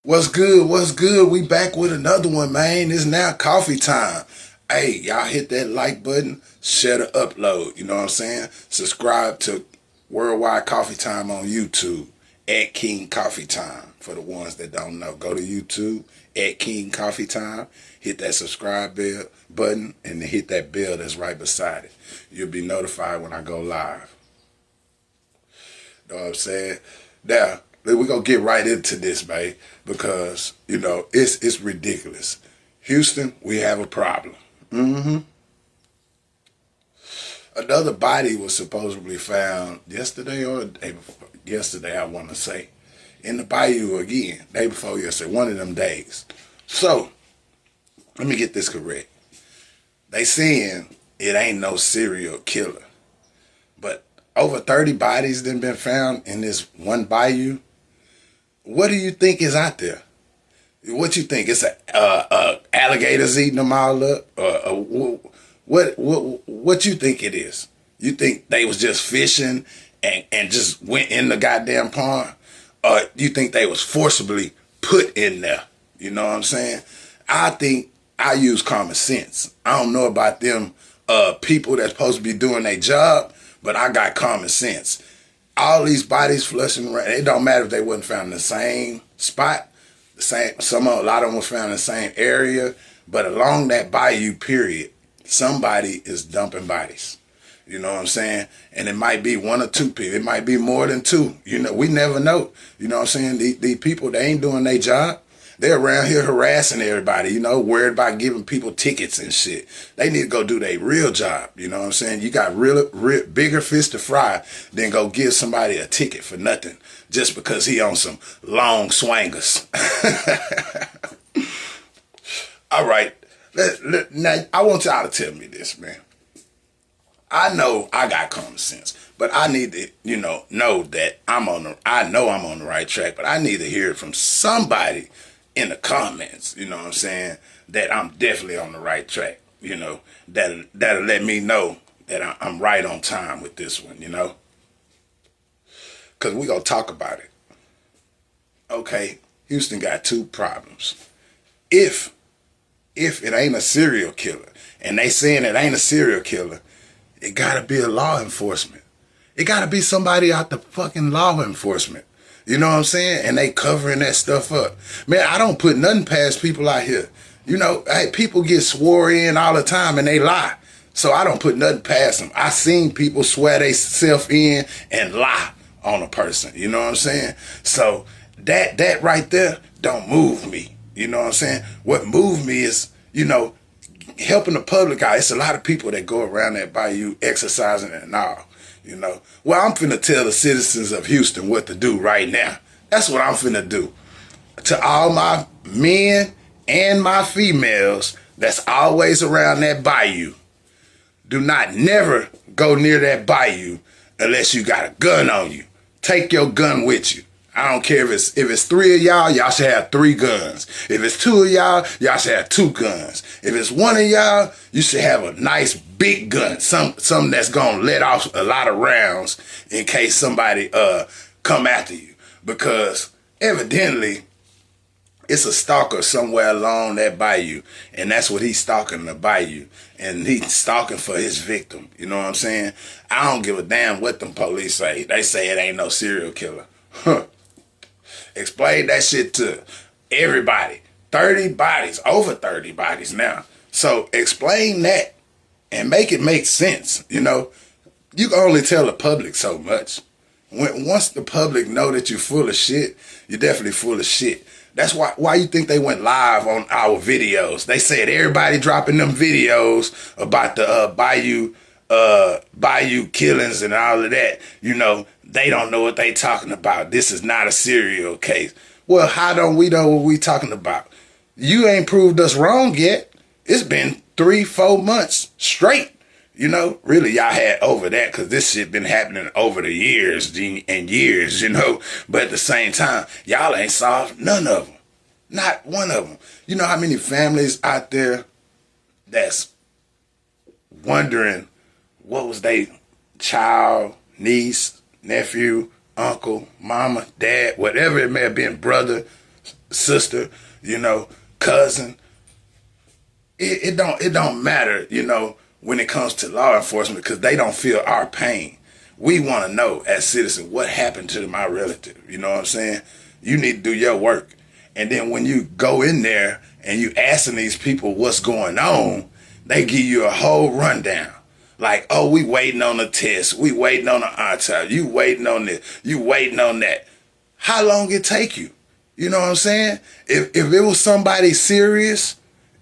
What's good? What's good? We back with another one, man. It's now coffee time. Hey, y'all hit that like button, share the upload. You know what I'm saying? Subscribe to Worldwide Coffee Time on YouTube at King Coffee Time. For the ones that don't know, go to YouTube at King Coffee Time. Hit that subscribe bell button and then hit that bell that's right beside it. You'll be notified when I go live. Know what I'm saying? Now, we're gonna get right into this, man, because it's ridiculous. Houston, we have a problem. Another body was supposedly found yesterday or the day before. Yesterday, I want to say, in the bayou again. Day before yesterday, one of them days. So, let me get this correct. They saying it ain't no serial killer, but over 30 bodies that been found in this one bayou. What do you think is out there? What you think? It's alligators eating them all up? What you think it is? You think they was just fishing and just went in the goddamn pond? Or you think they was forcibly put in there? You know what I'm saying? I think I use common sense. I don't know about them people that's supposed to be doing their job, but I got common sense. All these bodies flushing around. It don't matter if they wasn't found in the same spot. A lot of them were found in the same area, but along that bayou period, somebody is dumping bodies. You know what I'm saying? And it might be one or two people. It might be more than two. We never know. You know what I'm saying? These people, they ain't doing their job. They're around here harassing everybody, worried about giving people tickets and shit. They need to go do their real job. You know what I'm saying? You got real bigger fish to fry than go give somebody a ticket for nothing just because he on some long swangers. All right. Now, I want y'all to tell me this, man. I know I got common sense, but I need to, know that I know I'm on the right track, but I need to hear it from somebody in the comments, you know what I'm saying, that I'm definitely on the right track, that'll let me know that I'm right on time with this one, because we gonna talk about it. Okay, Houston got two problems. If it ain't a serial killer, and they saying it ain't a serial killer, it gotta be a law enforcement. It gotta be somebody out the fucking law enforcement. You know what I'm saying? And they covering that stuff up. Man, I don't put nothing past people out here. Hey, people get swore in all the time and they lie. So I don't put nothing past them. I seen people swear they self in and lie on a person. You know what I'm saying? So that right there don't move me. You know what I'm saying? What moved me is, helping the public out. It's a lot of people that go around that bayou exercising and all. Well, I'm finna tell the citizens of Houston what to do right now. That's what I'm finna do. To all my men and my females that's always around that bayou, do not never go near that bayou unless you got a gun on you. Take your gun with you. I don't care if it's three of y'all should have three guns. If it's two of y'all should have two guns. If it's one of y'all, you should have a nice big gun, something that's gonna let off a lot of rounds in case somebody come after you. Because evidently it's a stalker somewhere along that bayou, and that's what he's stalking, the bayou, and he's stalking for his victim. You know what I'm saying? I don't give a damn what them police say. They say it ain't no serial killer. Huh. Explain that shit to everybody. 30 bodies, over 30 bodies now. So explain that and make it make sense. You can only tell the public so much. Once the public know that you're full of shit, you're definitely full of shit. That's why you think they went live on our videos. They said everybody dropping them videos about the bayou killings and all of that. They don't know what they talking about. This is not a serial case. Well, how don't we know what we talking about? You ain't proved us wrong yet. It's been 3-4 months straight. Really y'all had over that because this shit been happening over the years and years, But at the same time, y'all ain't solved none of them. Not one of them. You know how many families out there that's wondering what was they child, niece, nephew, uncle, mama, dad, whatever it may have been, brother, sister, you know, cousin. It don't matter, you know, when it comes to law enforcement because they don't feel our pain. We want to know as citizens what happened to my relative. You know what I'm saying? You need to do your work. And then when you go in there and you asking these people what's going on, they give you a whole rundown. Like, oh, we waiting on the test. We waiting on the autopsy. You waiting on this. You waiting on that. How long it take you? You know what I'm saying? If it was somebody serious,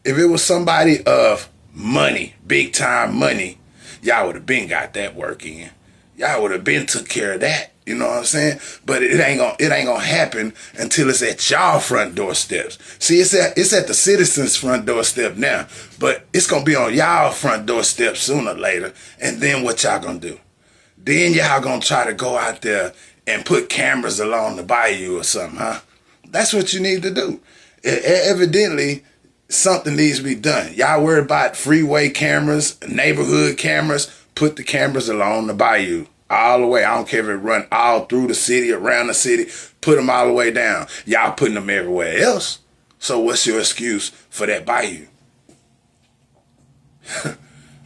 if it was somebody of money, big time money, y'all would have been got that work in. Y'all would have been took care of that. You know what I'm saying? But it ain't gonna happen until it's at y'all front doorsteps. See, it's at the citizens' front doorstep now, but it's gonna be on y'all front doorstep sooner or later. And then what y'all gonna do? Then y'all gonna try to go out there and put cameras along the bayou or something, huh? That's what you need to do. Evidently, something needs to be done. Y'all worry about freeway cameras, neighborhood cameras. Put the cameras along the bayou all the way. I don't care if it run all through the city, around the city. Put them all the way down. Y'all putting them everywhere else. So what's your excuse for that bayou?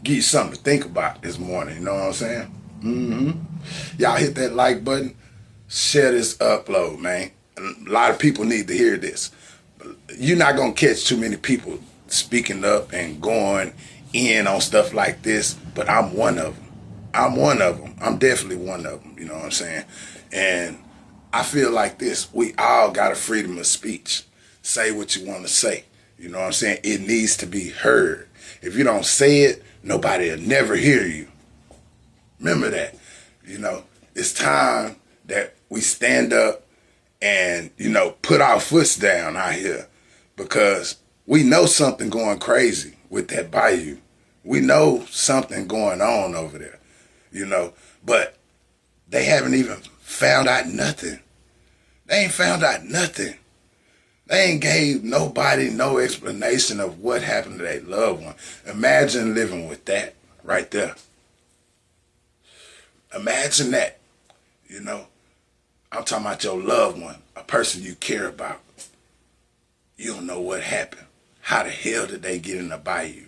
Give you something to think about this morning. You know what I'm saying? Y'all hit that like button. Share this upload, man. A lot of people need to hear this. You're not going to catch too many people speaking up and going in on stuff like this, but I'm one of them. I'm one of them. I'm definitely one of them, you know what I'm saying? And I feel like this. We all got a freedom of speech. Say what you want to say. You know what I'm saying? It needs to be heard. If you don't say it, nobody will never hear you. Remember that. You know, it's time that we stand up and, you know, put our foots down out here because we know something going crazy with that bayou. We know something going on over there, you know, but they haven't even found out nothing. They ain't found out nothing. They ain't gave nobody no explanation of what happened to their loved one. Imagine living with that right there. Imagine that, you know. I'm talking about your loved one, a person you care about. You don't know what happened. How the hell did they get in the bayou?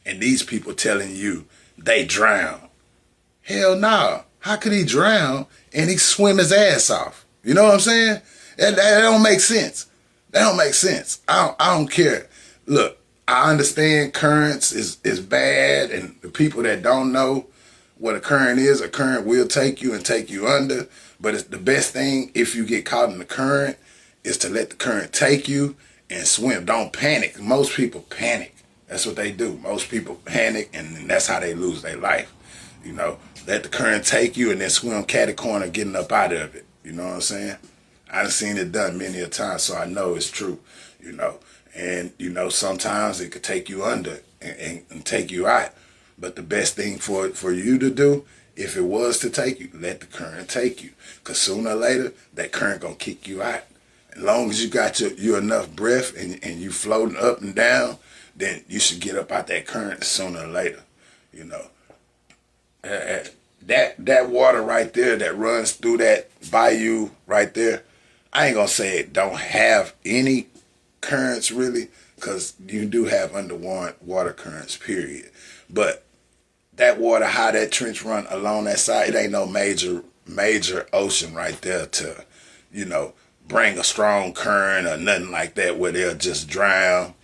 And these people telling you they drowned. Hell no. How could he drown and he swim his ass off? You know what I'm saying? That don't make sense. That don't make sense. I don't care. Look, I understand currents is bad, and the people that don't know what a current will take you and take you under. But it's the best thing if you get caught in the current is to let the current take you and swim. Don't panic. Most people panic. That's what they do. Most people panic, and that's how they lose their life. You know, let the current take you and then swim catty corner getting up out of it. You know what I'm saying? I've seen it done many a time, so I know it's true. You know, and you know sometimes it could take you under and take you out. But the best thing for you to do, if it was to take you, let the current take you. Because sooner or later, that current going to kick you out. As long as you got you enough breath and you floating up and down, then you should get up out that current sooner or later. You know, that water right there that runs through that bayou right there, I ain't going to say it don't have any currents really, because you do have underwater currents, period. But that water, how that trench run along that side, it ain't no major ocean right there to, you know, bring a strong current or nothing like that where they'll just drown.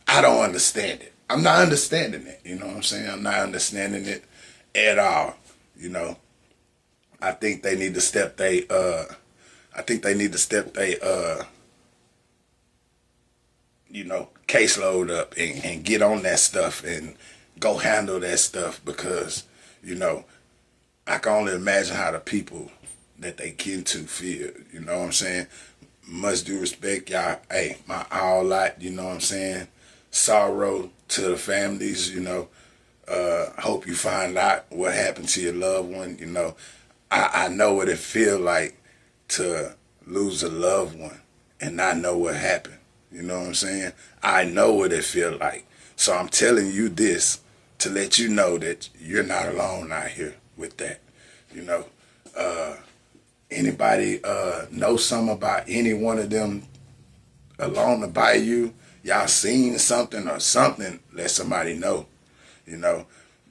I don't understand it. I'm not understanding it. You know what I'm saying? I'm not understanding it at all. You know, I think they need to step you know, caseload up and get on that stuff and go handle that stuff because, you know, I can only imagine how the people that they kin to feel. You know what I'm saying? Much due respect, y'all. Hey, my all out, you know what I'm saying? Sorrow to the families, you know. I hope you find out what happened to your loved one. You know, I know what it feel like to lose a loved one and not know what happened. You know what I'm saying? I know what it feel like. So I'm telling you this to let you know that you're not alone out here with that. You know, anybody know something about any one of them along the bayou, y'all seen something or something, let somebody know, you know.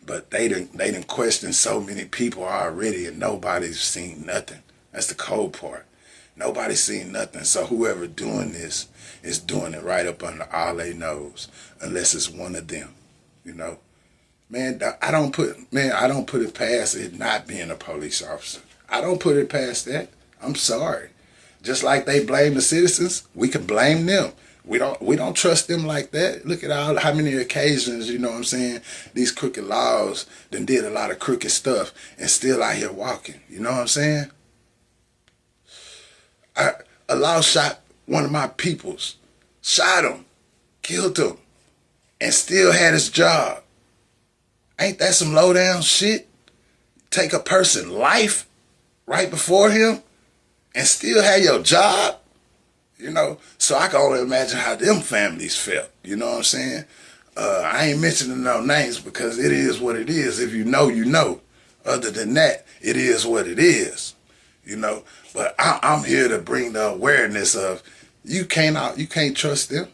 But they done questioned so many people already and nobody's seen nothing. That's the cold part. Nobody's seen nothing. So whoever doing this is doing it right up under all they nose, unless it's one of them, you know. Man, I don't put it past it not being a police officer. I don't put it past that. I'm sorry. Just like they blame the citizens, we can blame them. We don't trust them like that. Look at how many occasions, you know what I'm saying, these crooked laws done did a lot of crooked stuff and still out here walking. You know what I'm saying? A law shot one of my peoples, shot him, killed him, and still had his job. Ain't that some low down shit? Take a person's life right before him and still have your job? You know, so I can only imagine how them families felt. You know what I'm saying? I ain't mentioning no names because it is what it is. If you know, you know. Other than that, it is what it is. You know, but I'm here to bring the awareness of you can't trust them.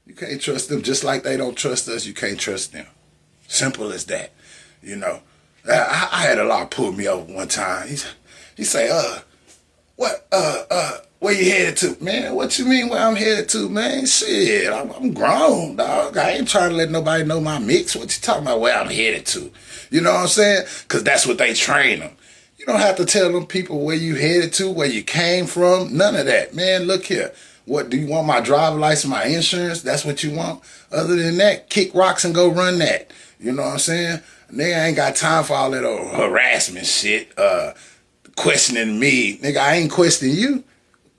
You can't trust them just like they don't trust us. You can't trust them. Simple as that. You know, I had a law pull me over one time. He say, where you headed to? Man, what you mean where I'm headed to, man? Shit, I'm grown, dog. I ain't trying to let nobody know my mix. What you talking about where I'm headed to? You know what I'm saying? Because that's what they train them. You don't have to tell them people where you headed to, where you came from, none of that. Man, look here. What, do you want my driver license, my insurance? That's what you want? Other than that, kick rocks and go run that. You know what I'm saying? Nigga, ain't got time for all that old harassment shit, questioning me. Nigga, I ain't questioning you.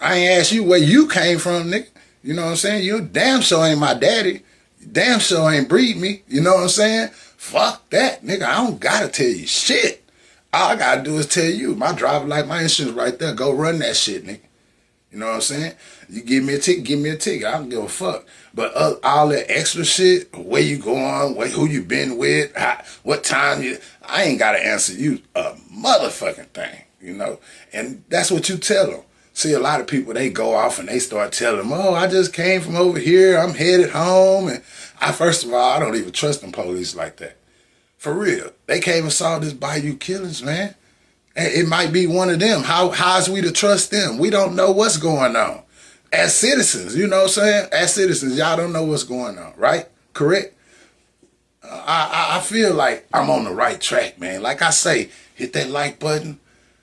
I ain't asked you where you came from, nigga. You know what I'm saying? You damn sure ain't my daddy. You damn sure ain't breed me. You know what I'm saying? Fuck that, nigga. I don't gotta tell you shit. All I gotta do is tell you, my driver like my insurance right there. Go run that shit, nigga. You know what I'm saying? You give me a ticket, give me a ticket. I don't give a fuck. But all that extra shit, where you going, who you been with, what time I ain't gotta answer you a motherfucking thing, you know? And that's what you tell them. See, a lot of people, they go off and they start telling them, oh, I just came from over here. I'm headed home. And first of all, I don't even trust them police like that. For real. They came and saw this Bayou killings, man. It might be one of them. How is we to trust them? We don't know what's going on. As citizens, you know what I'm saying? As citizens, y'all don't know what's going on, right? Correct? I feel like I'm on the right track, man. Like I say, hit that like button,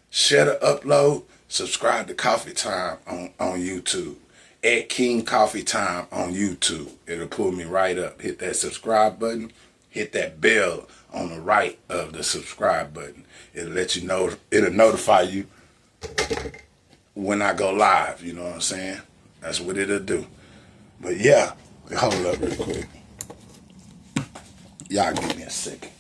share the upload, subscribe to Coffee Time on YouTube. At King Coffee Time on YouTube. It'll pull me right up. Hit that subscribe button. Hit that bell on the right of the subscribe button. It'll let you know, it'll notify you when I go live, you know what I'm saying? That's what it'll do. But yeah, hold up real quick. Y'all give me a second.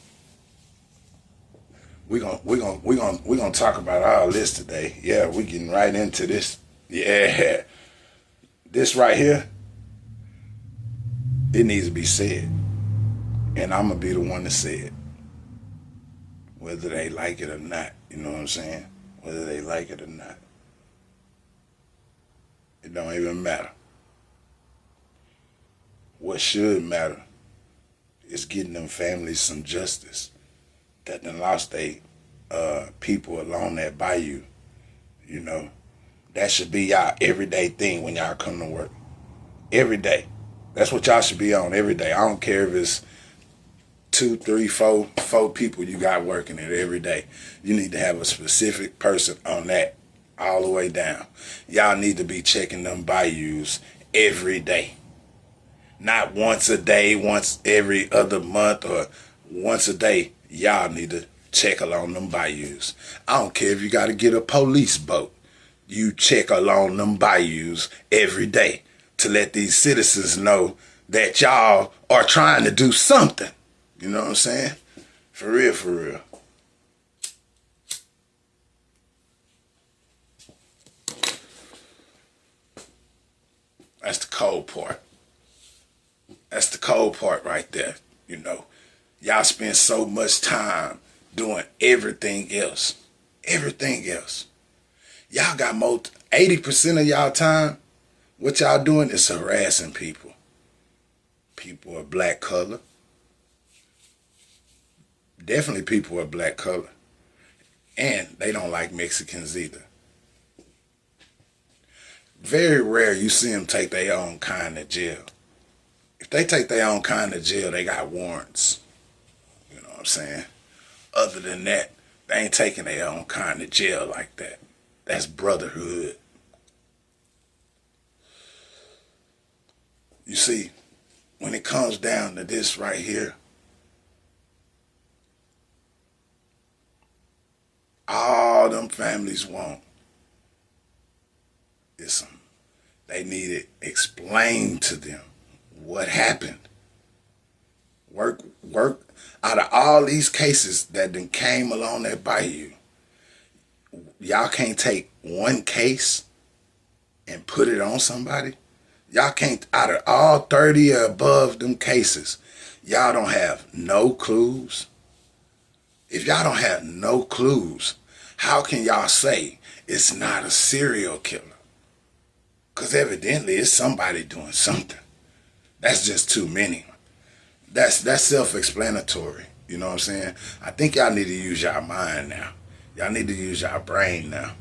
We're gonna talk about all this today. Yeah, we getting right into this. Yeah. This right here, it needs to be said. And I'm gonna be the one to say it. Whether they like it or not, you know what I'm saying? Whether they like it or not. It don't even matter. What should matter is getting them families some justice that done lost their people along that bayou, you know. That should be y'all everyday thing when y'all come to work. Every day. That's what y'all should be on every day. I don't care if it's 2, 3, 4 people you got working it every day. You need to have a specific person on that all the way down. Y'all need to be checking them bayous every day. Not once a day, once every other month, or once a day. Y'all need to check along them bayous. I don't care if you got to get a police boat. You check along them bayous every day to let these citizens know that y'all are trying to do something. You know what I'm saying? For real, for real. That's the cold part. That's the cold part right there, you know. Y'all spend so much time doing everything else. Everything else. Y'all got 80% of y'all time What y'all doing is harassing people. People of black color. Definitely people of black color. And they don't like Mexicans either. Very rare you see them take their own kind to jail. If they take their own kind to jail, they got warrants. You know what I'm saying? Other than that, they ain't taking their own kind to jail like that. That's brotherhood. You see, when it comes down to this right here, all them families want is some. They need it explained to them what happened. Work. Out of all these cases that then came along that bayou, y'all can't take one case and put it on somebody. Y'all can't, out of all 30 or above them cases, y'all don't have no clues. If y'all don't have no clues, how can y'all say it's not a serial killer? Because evidently it's somebody doing something. That's just too many. That's self-explanatory. You know what I'm saying? I think y'all need to use y'all mind now. Y'all need to use y'all brain now.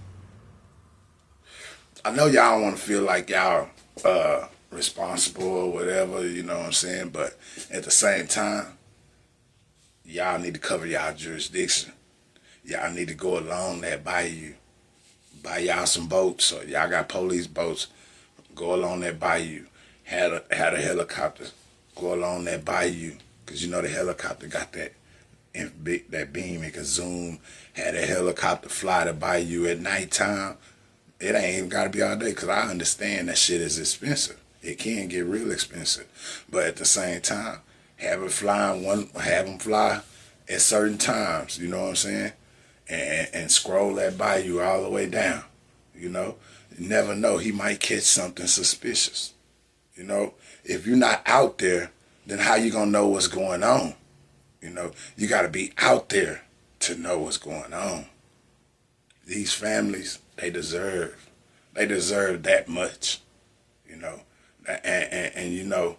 I know y'all don't want to feel like y'all responsible or whatever, you know what I'm saying? But at the same time, y'all need to cover y'all jurisdiction. Y'all need to go along that bayou. Buy y'all some boats, or y'all got police boats. Go along that bayou. Had a helicopter. Go along that bayou, cause you know the helicopter got that beam. It can zoom. Had a helicopter fly the bayou at nighttime. It ain't even gotta be all day, cause I understand that shit is expensive. It can get real expensive, but at the same time, have them fly at certain times. You know what I'm saying? And scroll that bayou all the way down. You know, you never know. He might catch something suspicious. You know, if you're not out there, then how you gonna know what's going on? You know, you gotta be out there to know what's going on. These families, they deserve that much. You know, and you know,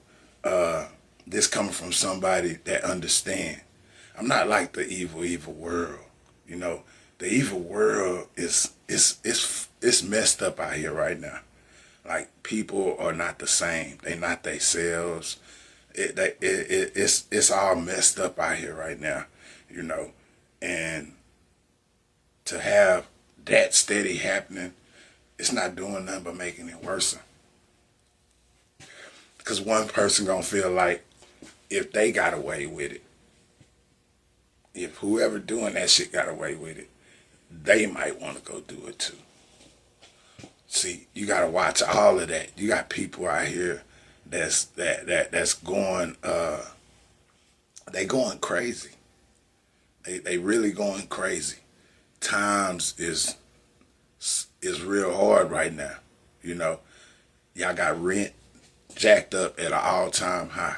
this coming from somebody that understand. I'm not like the evil world. You know, the evil world is messed up out here right now. Like, people are not the same. They not themselves. It's all messed up out here right now. You know, and to have that steady happening, it's not doing nothing but making it worse. Because one person gonna feel like if they got away with it, if whoever doing that shit got away with it, they might want to go do it too. See, you gotta watch all of that. You got people out here that's going they going crazy. They really going crazy. Times is real hard right now. You know, y'all got rent jacked up at an all-time high.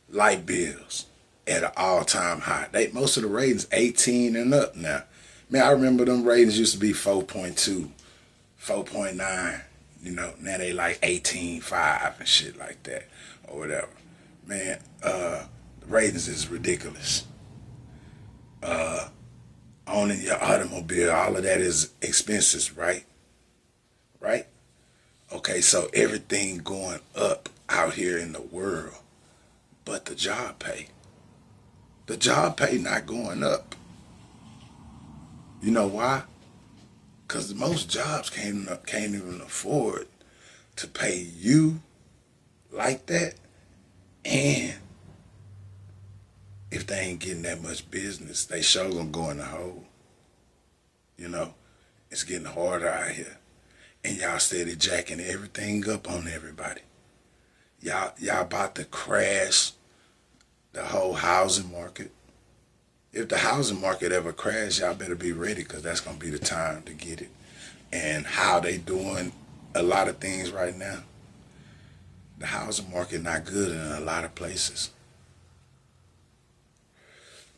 Light bills at an all-time high. Most of the ratings 18 and up now. Man, I remember them ratings used to be 4.2, 4.9. You know, now they like 18.5 and shit like that or whatever. Man, the ratings is ridiculous. Owning your automobile, all of that is expenses, right? Right? Okay, so everything going up out here in the world, but the job pay. The job pay not going up. You know why? Because most jobs can't even afford to pay you like that. And if they ain't getting that much business, they sure gonna go in the hole. You know, it's getting harder out here. And y'all steady jacking everything up on everybody. Y'all about to crash the whole housing market. If the housing market ever crash, y'all better be ready, because that's gonna be the time to get it. And how they doing a lot of things right now. The housing market not good in a lot of places.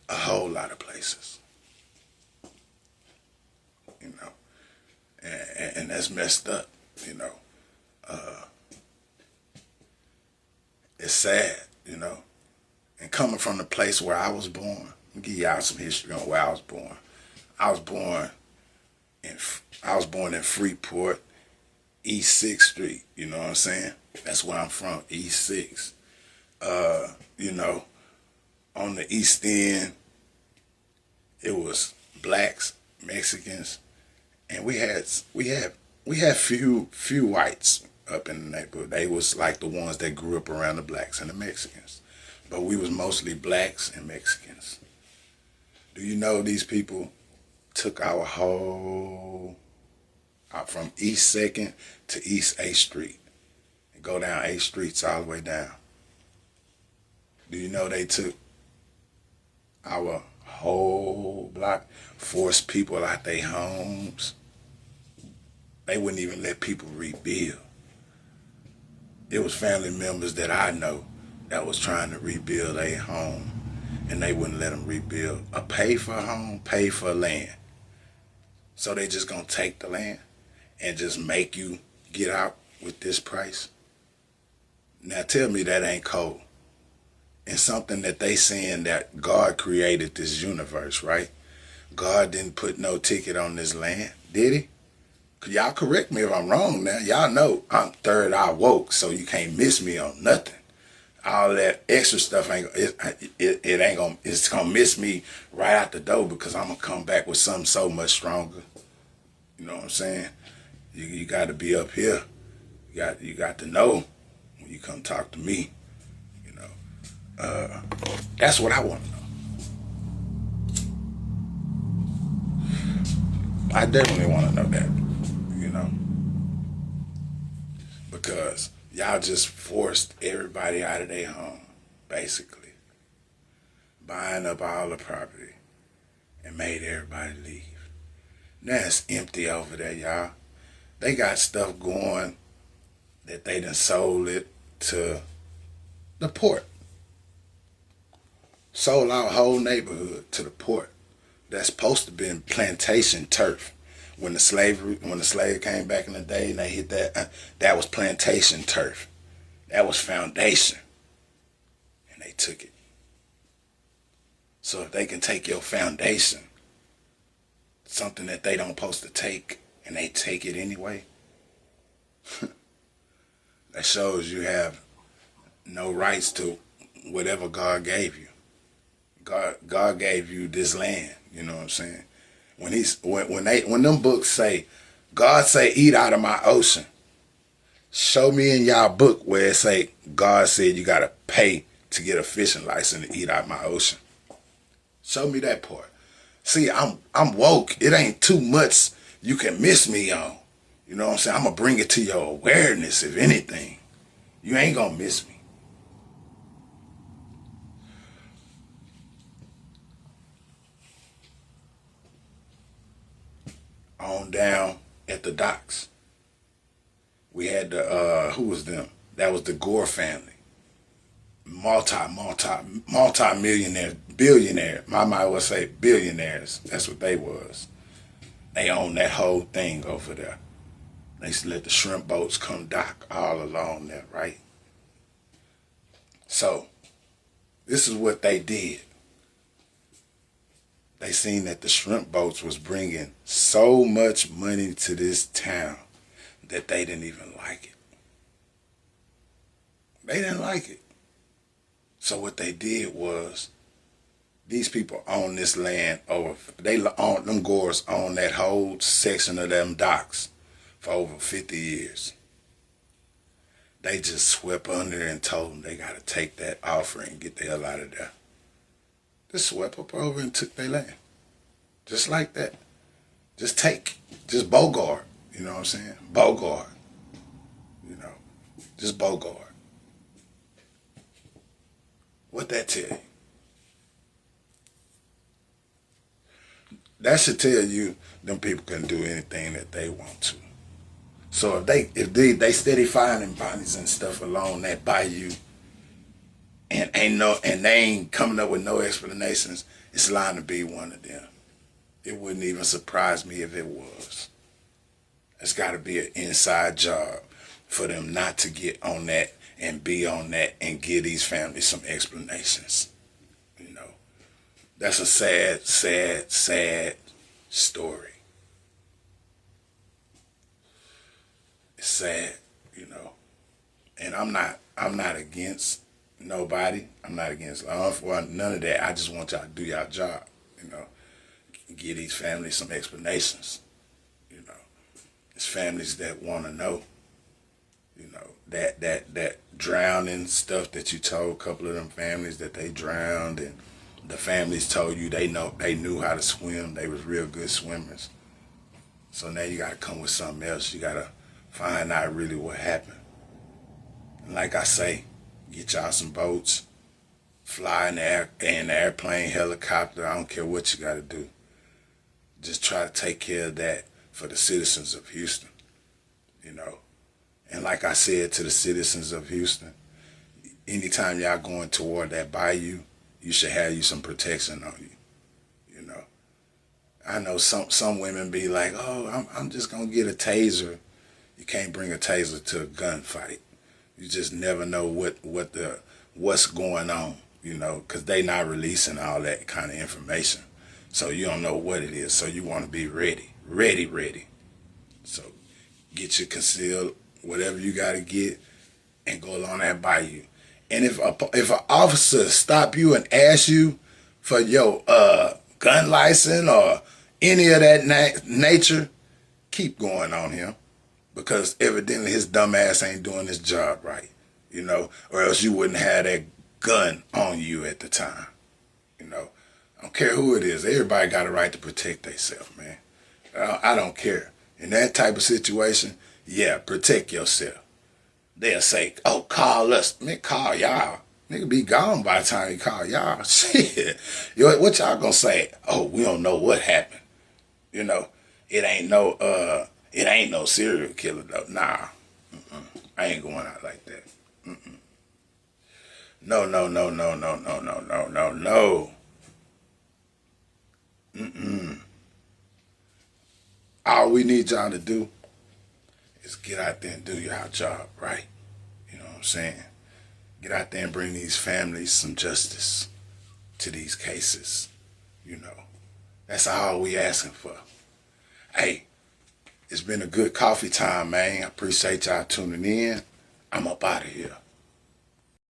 A whole lot of places. You know, and that's messed up. You know, It's sad, you know. And coming from the place where I was born, I'll give y'all some history on where I was born. I was born in Freeport, East 6th Street. You know what I'm saying? That's where I'm from, East 6th. You know, on the East End, it was blacks, Mexicans, and we had few whites up in the neighborhood. They was like the ones that grew up around the blacks and the Mexicans, but we was mostly blacks and Mexicans. Do you know these people took our whole from East Second to East 8th Street and go down 8 streets all the way down? Do you know they took our whole block, forced people out their homes? They wouldn't even let people rebuild. It was family members that I know that was trying to rebuild a home, and they wouldn't let them rebuild. Pay for a home, pay for land. So they just gonna take the land and just make you get out with this price? Now tell me that ain't cold. And something that they saying that God created this universe, right? God didn't put no ticket on this land, did he? Y'all correct me if I'm wrong now. Y'all know I'm third eye woke, so you can't miss me on nothing. All that extra stuff it ain't gonna, it's gonna miss me right out the door, because I'm gonna come back with something so much stronger. You know what I'm saying? You got to be up here. You got to know when you come talk to me. You know, that's what I want to know. I definitely want to know that. You know, because y'all just forced everybody out of their home, basically, buying up all the property and made everybody leave. Now it's empty over there, y'all. They got stuff going that they done sold it to the port. Sold our whole neighborhood to the port. That's supposed to be plantation turf. When the slave came back in the day and they hit that, that was plantation turf. That was foundation. And they took it. So if they can take your foundation, something that they don't supposed to take, and they take it anyway, that shows you have no rights to whatever God gave you. God gave you this land. You know what I'm saying? When them books say, God say, eat out of my ocean. Show me in y'all book where it say God said you gotta pay to get a fishing license to eat out of my ocean. Show me that part. See, I'm woke. It ain't too much you can miss me on. You know what I'm saying? I'm gonna bring it to your awareness, if anything. You ain't gonna miss me. On down at the docks, we had the who was them? That was the Gore family. Multi-millionaires, billionaire. My mind would say billionaires. That's what they was. They owned that whole thing over there. They used to let the shrimp boats come dock all along there, right? So, this is what they did. They seen that the shrimp boats was bringing so much money to this town that they didn't even like it. They didn't like it. So what they did was, these people own this land them Gores own that whole section of them docks for over 50 years. They just swept under and told them they gotta take that offer and get the hell out of there. Just swept up over and took their land. Just like that. Just Bogart. You know what I'm saying? Bogart. You know, just Bogart. What that tell you? That should tell you them people can do anything that they want to. So if they steady finding bodies and stuff along that bayou, and they ain't coming up with no explanations, it's lying to be one of them. It wouldn't even surprise me if it was. It's got to be an inside job. for them not to get on that and be on that and give these families some explanations. You know, that's a sad, sad, sad story. It's sad, you know. And I'm not against nobody. I'm not against law enforcement, none of that. I just want y'all to do y'all job, you know. Give these families some explanations, you know. It's families that want to know, you know, that drowning stuff that you told a couple of them families that they drowned, and the families told you they knew how to swim. They was real good swimmers. So now you got to come with something else. You got to find out really what happened. And like I say, get y'all some boats, fly in the airplane, helicopter. I don't care what you got to do. Just try to take care of that for the citizens of Houston, you know. And like I said to the citizens of Houston, anytime y'all going toward that bayou, you should have you some protection on you, you know. I know some women be like, oh, I'm just going to get a taser. You can't bring a taser to a gunfight. You just never know what's going on, you know, because they not releasing all that kind of information. So you don't know what it is. So you want to be ready. So get your concealed, whatever you got to get, and go along that bayou. And if an officer stop you and ask you for your gun license or any of that nature, keep going on him. Because evidently his dumb ass ain't doing his job right, you know, or else you wouldn't have that gun on you at the time, you know. I don't care who it is. Everybody got a right to protect themselves, man. I don't care. In that type of situation, yeah, protect yourself. They'll say, oh, call us. Man, call y'all. Nigga be gone by the time you call y'all. Shit. What y'all gonna say? Oh, we don't know what happened. You know, it ain't no serial killer though. Nah. I ain't going out like that. No. All we need y'all to do is get out there and do your job, right? You know what I'm saying? Get out there and bring these families some justice to these cases. You know, that's all we asking for. Hey, it's been a good coffee time, man. I appreciate y'all tuning in. I'm up out of here.